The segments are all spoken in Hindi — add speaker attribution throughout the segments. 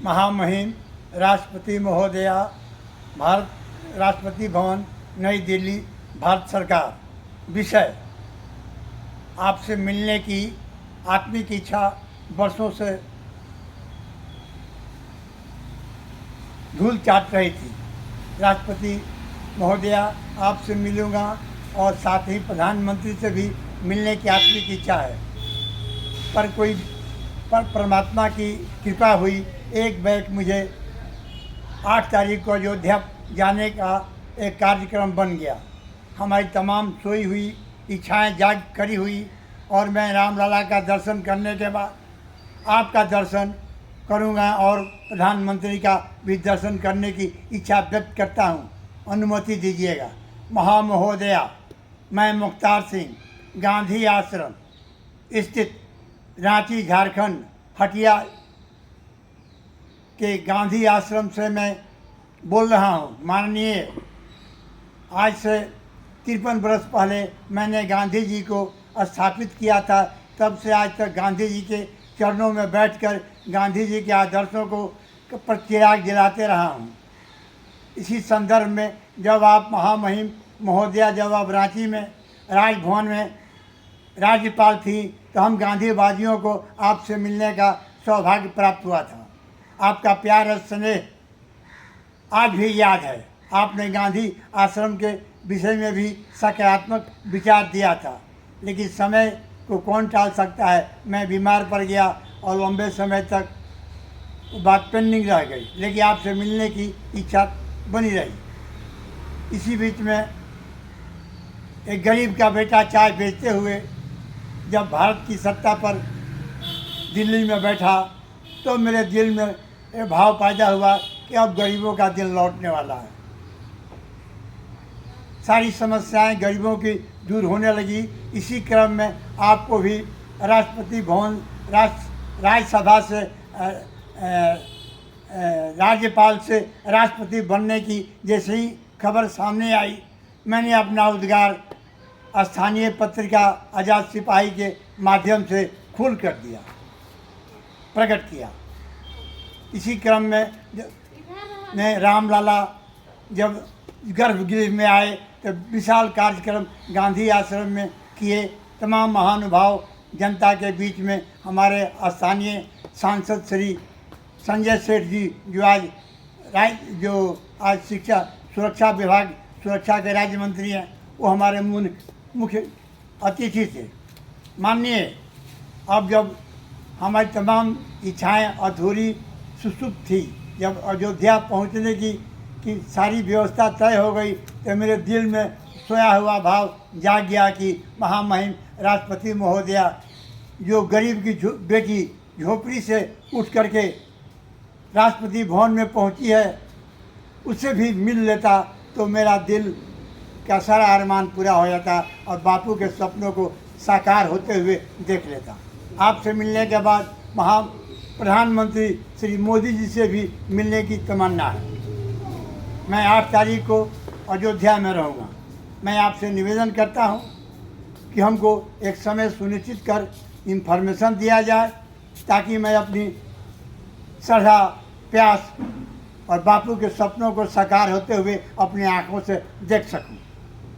Speaker 1: महामहिम राष्ट्रपति महोदया, भारत राष्ट्रपति भवन, नई दिल्ली, भारत सरकार। विषय: आपसे मिलने की आत्मिक इच्छा वर्षों से धूल चाट रही थी। राष्ट्रपति महोदया, आपसे मिलूँगा और साथ ही प्रधानमंत्री से भी मिलने की आत्मिक इच्छा है, पर परमात्मा की कृपा हुई, एक बैग मुझे 8 तारीख को अयोध्या जाने का एक कार्यक्रम बन गया। हमारी तमाम सोई हुई इच्छाएं जाग करी हुई और मैं रामलला का दर्शन करने के बाद आपका दर्शन करूंगा और प्रधानमंत्री का भी दर्शन करने की इच्छा व्यक्त करता हूं। अनुमति दीजिएगा। महामहोदया, मैं मुख्तार सिंह गांधी आश्रम स्थित रांची, झारखंड, हटिया के गांधी आश्रम से मैं बोल रहा हूँ। माननीय, आज से 53 वर्ष पहले मैंने गांधी जी को स्थापित किया था। तब से आज तक गांधी जी के चरणों में बैठकर गांधी जी के आदर्शों को पर चिराग जलाते रहा हूँ। इसी संदर्भ में जब आप महामहिम महोदया, जब आप रांची में राजभवन में राज्यपाल थी, तो हम गांधीवादियों को आपसे मिलने का सौभाग्य प्राप्त हुआ था। आपका प्यार और स्नेह आज भी याद है। आपने गांधी आश्रम के विषय में भी सकारात्मक विचार दिया था, लेकिन समय को कौन टाल सकता है। मैं बीमार पड़ गया और लंबे समय तक बात पेंडिंग रह गई, लेकिन आपसे मिलने की इच्छा बनी रही। इसी बीच में एक गरीब का बेटा चाय बेचते हुए जब भारत की सत्ता पर दिल्ली में बैठा, तो मेरे दिल में ये भाव पैदा हुआ कि अब गरीबों का दिन लौटने वाला है। सारी समस्याएं गरीबों की दूर होने लगी। इसी क्रम में आपको भी राष्ट्रपति भवन, राज्यसभा से राज्यपाल से राष्ट्रपति बनने की जैसे ही खबर सामने आई, मैंने अपना उद्गार स्थानीय पत्रिका आज़ाद सिपाही के माध्यम से खुल कर दिया, प्रकट किया। इसी क्रम में रामलला जब गर्भगृह में आए तो विशाल कार्यक्रम गांधी आश्रम में किए। तमाम महानुभाव जनता के बीच में हमारे स्थानीय सांसद श्री संजय सेठ जी, जो आज शिक्षा सुरक्षा विभाग सुरक्षा के राज्य मंत्री हैं, वो हमारे मुख्य अतिथि थे। माननीय, अब जब हमारी तमाम इच्छाएं अधूरी सुसुप्त थी, जब अयोध्या पहुंचने की सारी व्यवस्था तय हो गई, तो मेरे दिल में सोया हुआ भाव जाग गया कि महामहिम राष्ट्रपति महोदया जो गरीब की बेटी झोपड़ी से उठ करके राष्ट्रपति भवन में पहुंची है, उससे भी मिल लेता तो मेरा दिल का सारा अरमान पूरा हो जाता और बापू के सपनों को साकार होते हुए देख लेता। आपसे मिलने के बाद प्रधानमंत्री श्री मोदी जी से भी मिलने की तमन्ना है। मैं 8 तारीख को अयोध्या में रहूँगा। मैं आपसे निवेदन करता हूँ कि हमको एक समय सुनिश्चित कर इन्फॉर्मेशन दिया जाए, ताकि मैं अपनी श्रद्धा, प्यास और बापू के सपनों को साकार होते हुए अपनी आँखों से देख सकूं।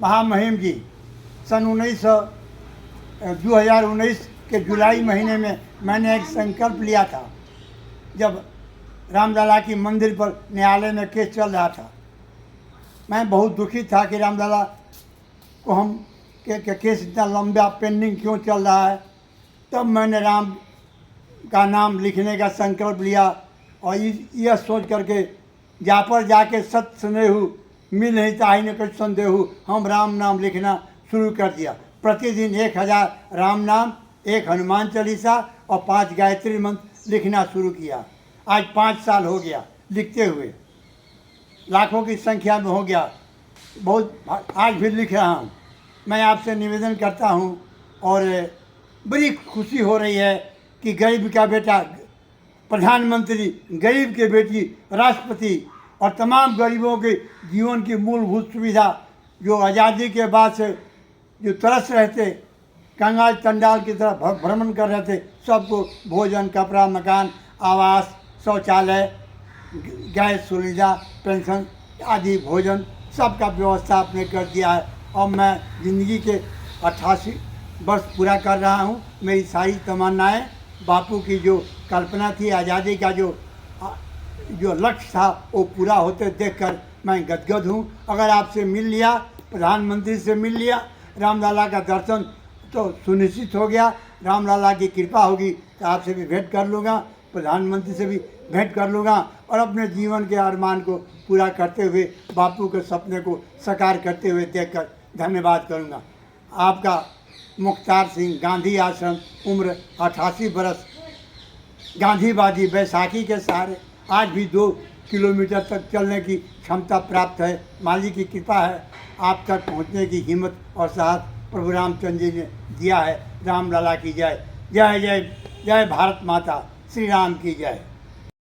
Speaker 1: महामहिम जी, सन 2019 के जुलाई महीने में मैंने एक संकल्प लिया था, जब रामलला की मंदिर पर न्यायालय में केस चल रहा था। मैं बहुत दुखी था कि रामलला को हम केस इतना लंबा पेंडिंग क्यों चल रहा है। तब मैंने राम का नाम लिखने का संकल्प लिया और यह सोच करके जा पर जाके सत स्नेहु मिल नहीं ताही न कुछ संदेहु, हम राम नाम लिखना शुरू कर दिया। प्रतिदिन 1000 राम नाम, 1 हनुमान चालीसा और 5 गायत्री मंत्र लिखना शुरू किया। आज 5 साल हो गया लिखते हुए, लाखों की संख्या में हो गया। बहुत आज भी लिख रहा हूँ। मैं आपसे निवेदन करता हूँ और बड़ी खुशी हो रही है कि गरीब का बेटा प्रधानमंत्री, गरीब की बेटी राष्ट्रपति और तमाम गरीबों के जीवन की मूलभूत सुविधा जो आज़ादी के बाद से जो तरस रहे थे, कंगाल चंडाल की तरह भ्रमण कर रहे थे, सबको भोजन, कपड़ा, मकान, आवास शौचालय, गैस सुविधा, पेंशन आदि, भोजन सबका व्यवस्था आपने कर दिया है। और मैं ज़िंदगी के 88 वर्ष पूरा कर रहा हूँ। मेरी सारी तमन्नाएँ, बापू की जो कल्पना थी, आज़ादी का जो लक्ष्य था, वो पूरा होते देखकर मैं गदगद हूँ। अगर आपसे मिल लिया, प्रधानमंत्री से मिल लिया, रामलला का दर्शन तो सुनिश्चित हो गया। रामलला की कृपा होगी तो आपसे भी भेंट कर लूँगा, प्रधानमंत्री से भी भेंट कर लूँगा और अपने जीवन के अरमान को पूरा करते हुए, बापू के सपने को साकार करते हुए देखकर धन्यवाद करूँगा। आपका मुख्तार सिंह, गांधी आश्रम, उम्र 88 बरस, गांधीवादी, बैसाखी के सहारे आज भी 2 किलोमीटर तक चलने की क्षमता प्राप्त है। मालिक की कृपा है, आप तक पहुंचने की हिम्मत और साहस प्रभु रामचंद्र जी ने दिया है। रामलला की जय। जय जय जय भारत माता, श्री राम की जय।